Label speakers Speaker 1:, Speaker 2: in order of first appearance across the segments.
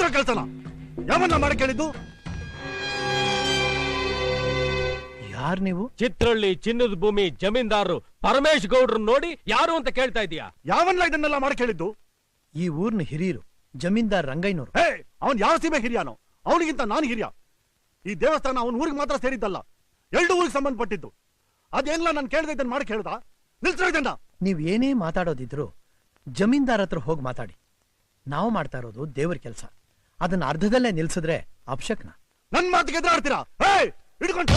Speaker 1: ನಿಲ್ಸೋ ಕೆಲ್ಸನ ಯಾವನ್ನ ಮಾಡಕ್ ಹೇಳಿದ್ದು?
Speaker 2: ಯಾರು ನೀವು?
Speaker 3: ಚಿತ್ರಳ್ಳಿ ಚಿನ್ನದ ಭೂಮಿ ಜಮೀನ್ದಾರರು ಪರಮೇಶ್ ಗೌಡ್ರು ನೋಡಿ ಯಾರು ಅಂತ ಕೇಳ್ತಾ ಇದೀಯಾ?
Speaker 1: ಯಾವನ್ನ ಇದನ್ನೆಲ್ಲ ಮಾಡಕ್ ಹೇಳಿದ್ದು?
Speaker 2: ಈ ಊರ್ನ ಹಿರಿಯರು, ಜಮೀನ್ದಾರ್ ರಂಗಯ್ಯನವರು.
Speaker 1: ಅವನ್ ಯಾವ ಸೀಮೆ ಹಿರಿಯಾನೋ? ಅವನಿಗಿಂತ ನಾನು ಹಿರಿಯ. ಈ ದೇವಸ್ಥಾನ ಅವನ ಊರಿಗೆ ಮಾತ್ರ ಸೇರಿದ್ದಲ್ಲ, ಎರಡು ಊರಿಗೆ ಸಂಬಂಧಪಟ್ಟಿದ್ದು. ಅದೇನಿಲ್ಲ ನಾನು ಕೇಳ್ದೆ ಇದನ್ನ ಮಾಡಕ್ ಹೇಳ್ದ? ನಿಲ್ಸೋ ಇದನ್ನ.
Speaker 2: ನೀವ್ ಏನೇ ಮಾತಾಡೋದಿದ್ರು ಜಮೀನ್ದಾರ್ ಹತ್ರ ಹೋಗಿ ಮಾತಾಡಿ. ನಾವು ಮಾಡ್ತಾ ಇರೋದು ದೇವ್ರ ಕೆಲಸ. ಅದನ್ನ ಅರ್ಧದಲ್ಲೇ ನಿಲ್ಸಿದ್ರೆ ಅಪಶಕ್ನ.
Speaker 1: ನನ್ ಮಾತಿಗೆ ಎದುರಾಡ್ತೀರಾ? ಹಿಡ್ಕೊಂಡು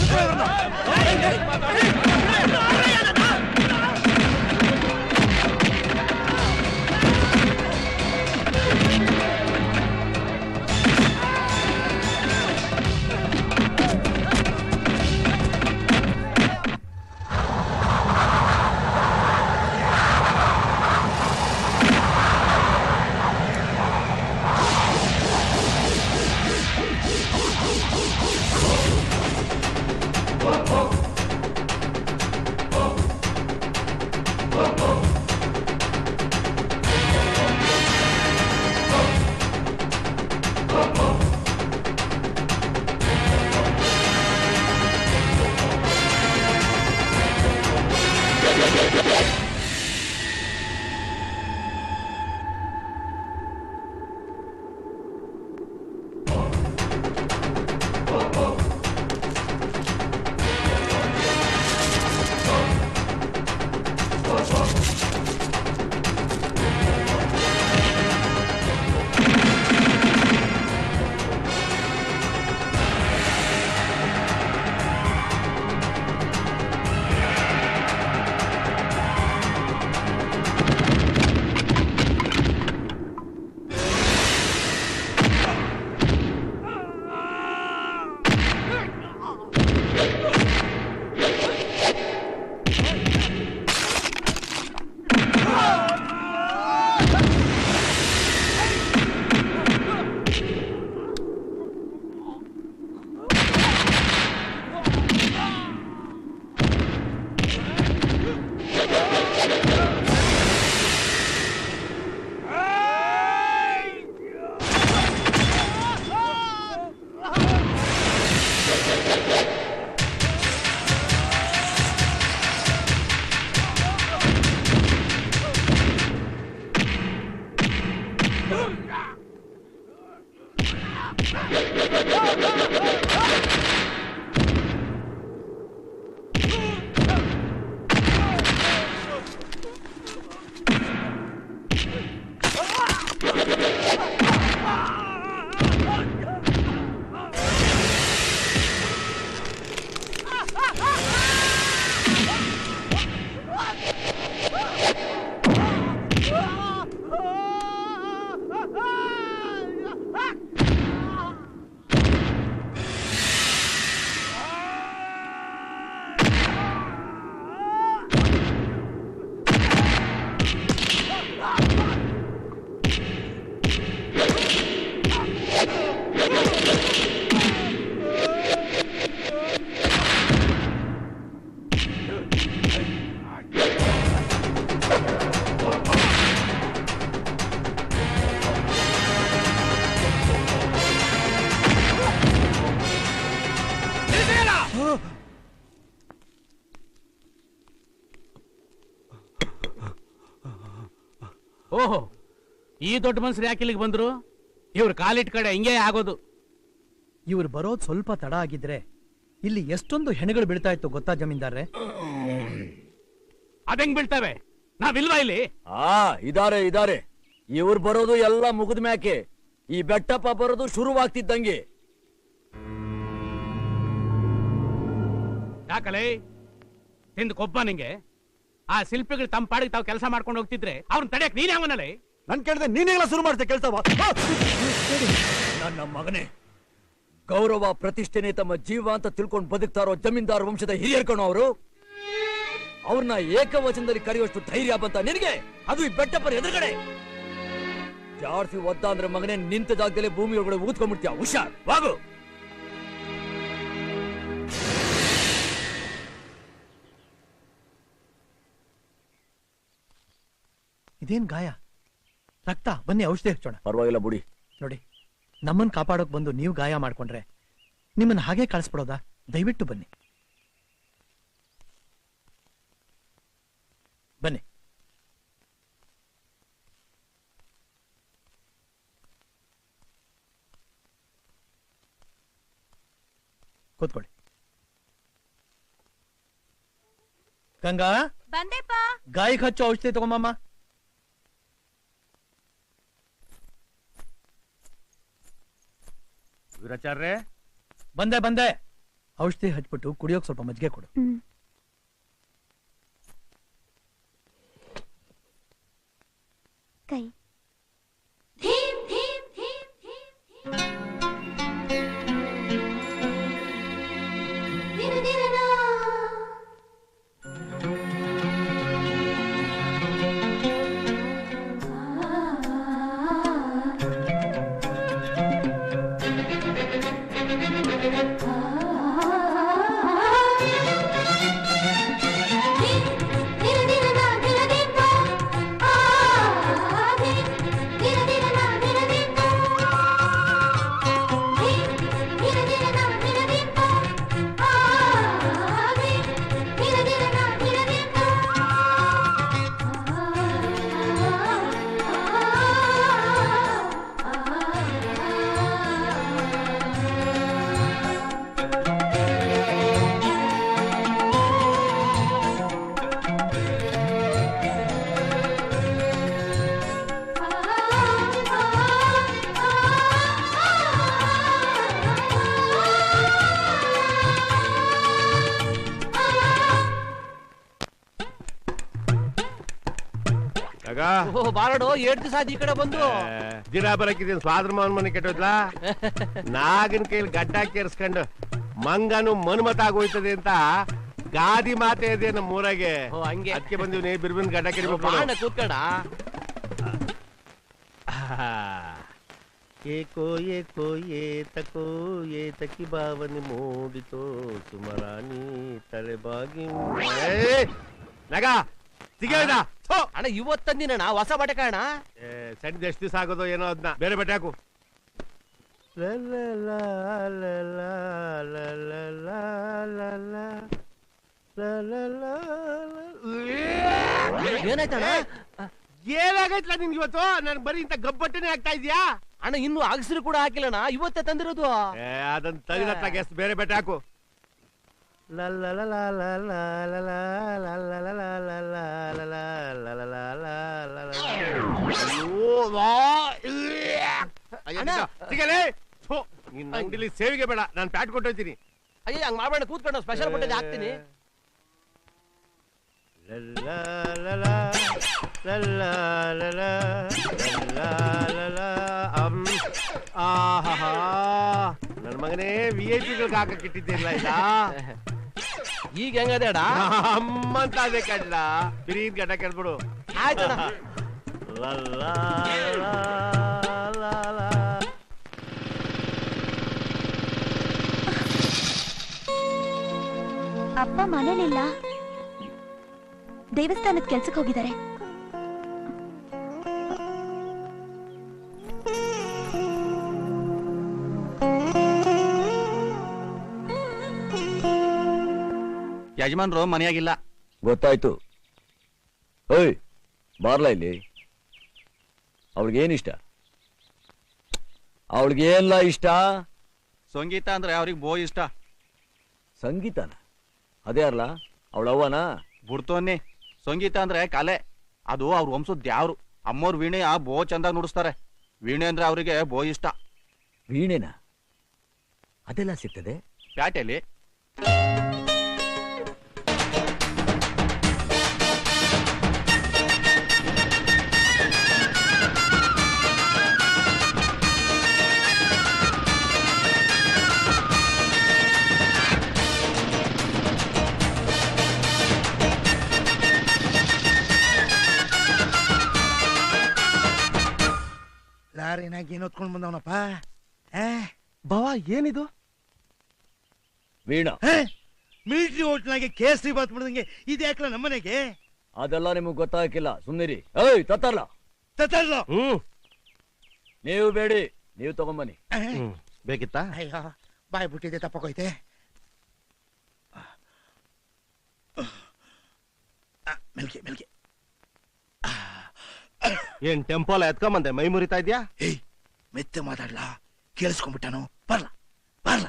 Speaker 4: ಓಹೋ, ಈ ದೊಡ್ಡ ಮನುಷ್ಯರು ಯಾಕೆ ಇಲ್ಲಿಗೆ ಬಂದ್ರು? ಇವ್ರ ಕಾಲಿಟ್ ಕಡೆ ಹಿಂಗೆ ಆಗೋದು.
Speaker 2: ಇವ್ರು ಬರೋದು ಸ್ವಲ್ಪ ತಡ ಆಗಿದ್ರೆ ಇಲ್ಲಿ ಎಷ್ಟೊಂದು ಹೆಣಗಳು ಬೀಳ್ತಾ ಇತ್ತು ಗೊತ್ತಾ ಜಮೀನ್ದಾರ್ರೆ?
Speaker 4: ಅದೆಂಗ್ ಬೀಳ್ತವೆ? ನಾವಿಲ್ವಾ ಇಲ್ಲಿ?
Speaker 5: ಇದಾರೆ ಇದಾರೆ. ಇವ್ರು ಬರೋದು ಎಲ್ಲ ಮುಗಿದ ಮ್ಯಾಕೆ ಈ ಬೆಟ್ಟಪ್ಪ ಬರೋದು ಶುರುವಾಗ್ತಿದ್ದಂಗೆ.
Speaker 4: ಯಾಕಲೇ ತಿಂದು ಕೊಬ್ಬ ನಿಂಗೆ? ಆ ಶಿಲ್ಪಿಗಳು ತಮ್ಮ ಪಾಡಿಗೆ ತಾವು ಕೆಲಸ ಮಾಡ್ಕೊಂಡು ಹೋಗ್ತಿದ್ರೆ ಅವ್ರನ್ನ ತಡೆಯಕ್ ನೀನ್ ಯಾವನಲ್ಲೇ?
Speaker 1: ನನ್ ಕೇಳಿದ್ರೆ ನೀನೆಲ್ಲ ಶುರು ಮಾಡ್ತೆ ಕೆಲಸವ?
Speaker 5: ನನ್ನ ಮಗನೇ, ಗೌರವ ಪ್ರತಿಷ್ಠೆನೆ ತಮ್ಮ ಜೀವ ಅಂತ ತಿಳ್ಕೊಂಡು ಬದುಕ್ತಾರೋ ಜಮೀನ್ದಾರ್ ವಂಶದ ಹಿರಿಯರ್ ಕಣೋ ಅವರು. ಅವ್ರನ್ನ ಏಕವಚನದಲ್ಲಿ ಕರೆಯುವಷ್ಟು ಧೈರ್ಯ ಬಂತ ನಿನಗೆ? ಅದು ಈ ಬೆಟ್ಟಪ್ಪರ ಎದುರುಗಡೆ. ಜಾಡ್ಸಿ ಒದ್ದ ಅಂದ್ರೆ ಮಗನೇ ನಿಂತ ಜಾಗದಲ್ಲಿ ಭೂಮಿ ಒಳಗಡೆ ಊದ್ಕೊಂಡ್ಬಿಡ್ತೀಯ. ಹುಷಾರ್, ವಾಗು.
Speaker 2: ಇದೇನ್ ಗಾಯ? ರಕ್ತ, ಬನ್ನಿ ಔಷಧಿ ಹಚ್ಚೋಣ.
Speaker 5: ಪರವಾಗಿಲ್ಲ ಬುಡಿ.
Speaker 2: ನೋಡಿ, ನಮ್ಮನ್ ಕಾಪಾಡೋಕ್ ಬಂದು ನೀವು ಗಾಯ ಮಾಡ್ಕೊಂಡ್ರೆ ನಿಮ್ಮನ್ನ ಹಾಗೆ ಕಳಿಸ್ಬಿಡೋದಾ? ದಯವಿಟ್ಟು ಬನ್ನಿ. ಬನ್ನಿ. ಕೂತ್ಕೊಳ್ಳಿ. ಗಂಗಾ,
Speaker 6: ಬಂದೆಪ್ಪ.
Speaker 2: ಗಾಯಕ್ಕೆ ಹಚ್ಚೋ ಔಷಧಿ ತಗೊಂಬಮ್ಮ.
Speaker 3: ವೀರಾಚಾರ್ರೆ,
Speaker 2: ಬಂದೆ. ಔಷಧಿ ಹಚ್ಬಿಟ್ಟು ಕುಡಿಯೋಕ್ ಸ್ವಲ್ಪ ಮಜ್ಜಿಗೆ ಕೊಡು.
Speaker 6: ಕೈ
Speaker 3: ಬಾರಡು 7 ದಿವಸ ಈ ಕಡೆ ಬಂದು
Speaker 7: ದಿನ ಬರಕಿದ್ದೀನಿ. ಸ್ವಾದ್ರ ಮಾವನ್ ಮನೆ ಕೆಟ್ಟೋದ್ಲಾ? ನಾಗನ್ ಕೈಲಿ ಗಡ್ಡ ಕೇರ್ಸ್ಕೊಂಡು ಮಂಗನು ಮನ್ಮತ ಆಗೋಯ್ತದೆ ಅಂತ ಗಾದಿ ಮಾತೆ ಇದೆ ನಮ್ಮ ಊರಾಗೆ.
Speaker 3: ಹಂಗೆ
Speaker 7: ಅದಕ್ಕೆ ಬಂದಿವ್ನಿ. ಬಿರ್ಬಿನ್ ಗಡ್ಡ ಕೆರಿಬೇಕು.
Speaker 3: ಕೂತ್ಕಡ.
Speaker 7: ಏಕೋ ಏಕೋ ಏತಕೋ ಏತಕಿ ಭಾವನೆ ಮೂಡಿತೋ ಸುಮರಾಣಿ ತಲೆಬಾಗಿ ನಗ ಸಿಗ
Speaker 3: ಅಣ್ಣ ಇವತ್ತಂದಿನ ಹೊಸ ಬಟ್ಟೆ ಕಾಣ.
Speaker 7: ಸಣ್ಣ ಎಷ್ಟು ದಿವಸ ಆಗೋದು ಏನೋ ಅದನ್ನ ಬೇರೆ ಬಟ್ಟೆ ಹಾಕು.
Speaker 3: ಏನಾಯ್ತಣ್ಣ?
Speaker 7: ಏನಾಗೈತ್ಲ ನಿನ್ಗೆ ಇವತ್ತು? ನನ್ ಬರೀ ಇಂತ ಗಬ್ಬಟ್ಟೆನೆ ಆಗ್ತಾ ಇದೀಯಾ?
Speaker 3: ಅಣ್ಣ ಇನ್ನು ಅಗಸ್ರು ಕೂಡ ಹಾಕಿಲ್ಲಣ್ಣ, ಇವತ್ತೇ ತಂದಿರೋದು.
Speaker 7: ಅದನ್ನ ತಗಿಲತ್ತಾಗ ಎಷ್ಟು ಬೇರೆ ಬಟ್ಟೆ ಹಾಕು. ನಿನ್ನ ಅಂಗಡಿಲಿ ಸೇವಿಗೆ ಬೇಡ, ನಾನು ಪ್ಯಾಟ್ ಕೊಟ್ಟೋಯ್ತೀನಿ.
Speaker 3: ಅಯ್ಯ ಹಂಗ ಮಾಡ್ಬೇಡ, ಕೂತ್ಕೊಂಡು ಸ್ಪೆಷಲ್ ಬಟ್ಟೆ ಹಾಕ್ತೀನಿ.
Speaker 7: ನನ್ ಮಗನೇ VIP ಹಾಕಕ್ ಇಟ್ಟಿದ್ದಿಲ್ಲ ಇಲ್ಲ.
Speaker 3: ಈಗ ಹೆಂಗದೇಡ
Speaker 7: ಅಮ್ಮಂತ ಅದೇ ಕಡ್ಲ ಬಿರಿನ್ ಗಡ್ಡ ಕೆಡ್ಬಿಡು.
Speaker 3: ಆಯ್ತಣ್ಣ.
Speaker 6: ಅಪ್ಪ ಮನೇಲಿಲ್ಲ, ದೇವಸ್ಥಾನದ ಕೆಲ್ಸಕ್ಕೆ ಹೋಗಿದ್ದಾರೆ.
Speaker 3: ಯಜಮಾನ್ರು ಮನೆಯಾಗಿಲ್ಲ.
Speaker 5: ಗೊತ್ತಾಯ್ತು. ಓಯ್ ಬಾರ್ಲಾ ಇಲ್ಲಿ. ಅವಳಿಗೇನಿಷ್ಟ? ಅವಳಿಗೇನ್ಲ ಇಷ್ಟ?
Speaker 3: ಸಂಗೀತ ಅಂದ್ರೆ ಅವ್ರಿಗೆ ಬೋ ಇಷ್ಟ.
Speaker 5: ಸಂಗೀತನ? ಅದೇ ಅರ್ಲ ಅವಳವ್ವನ?
Speaker 3: ಬಿಡ್ತೋನ್ನಿ. ಸಂಗೀತ ಅಂದ್ರೆ ಕಲೆ, ಅದು ಅವ್ರ ವಂಶದ ದ್ಯಾವ್ರು. ಅಮ್ಮವ್ರ ವೀಣೆ ಬೋ ಚಂದ ನುಡಿಸ್ತಾರೆ. ವೀಣೆ ಅಂದ್ರೆ ಅವರಿಗೆ ಬೋ ಇಷ್ಟ.
Speaker 5: ವೀಣೆನ? ಅದೆಲ್ಲ ಸಿಗ್ತದೆ
Speaker 3: ಪ್ಯಾಟೆಯಲ್ಲಿ.
Speaker 8: ಲಾರಿನಾಗ ಏನ್ ಹೊತ್ಕೊಂಡ್ ಬಂದವನಪ್ಪ?
Speaker 1: ಬಾವಾ ಏನಿದು?
Speaker 5: ವೀಣಾ.
Speaker 8: ಮಿಲಿಟರಿ ಹೋಟ್ನಾಗೆ ಕೇಸರಿ ಬಾತ್ ಮಾಡಿದಂಗೆ ಇದು ಯಾಕಲ ನಮ್ಮನೆಗೆ?
Speaker 5: ಅದೆಲ್ಲ ನಿಮಗ್ ಗೊತ್ತಾಗಿಲ್ಲ, ಸುಮ್ನಿರಿ. ಏಯ್ ತತ್ತರ್ಲ
Speaker 8: ತತ್ತರ್ಲ.
Speaker 5: ನೀವು ಬೇಡಿ, ನೀವು ತಗೊಂಬನ್ನಿ.
Speaker 7: ಬೇಕಿತ್ತಾ?
Speaker 8: ಅಯ್ಯೋ ಬಾಯ್ ಬಿಟ್ಟಿದೆ, ತಪ್ಪಕೋಯ್ತೆ. ಮೆಲ್ಗೆ ಮೆಲ್ಗೆ.
Speaker 7: ಏನ್ ಟೆಂಪೋಲ ಎತ್ಕೊಂಬಂದೆ ಮೈ ಮುರಿತಾ ಇದ್ಯಾ?
Speaker 8: ಏಯ್ ಮೆತ್ತೆ ಮಾತಾಡ್ಲಾ, ಕೇಳಿಸ್ಕೊಂಡ್ಬಿಟ್ಟಾನು. ಬರ್ಲ ಬರ್ಲ.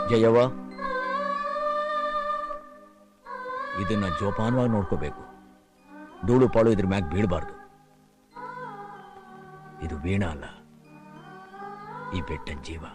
Speaker 5: ಜಯವ್ವ, ಇದನ್ನ ಜೋಪಾನವಾಗಿ ನೋಡ್ಕೋಬೇಕು. ಧೂಳು ಪಾಳು ಇದ್ರ ಮ್ಯಾಗ್ ಬೀಳಬಾರ್ದು. ಇದು ವೀಣಾ ಅಲ್ಲ, ಈ ಬೆಟ್ಟದ ಜೀವ.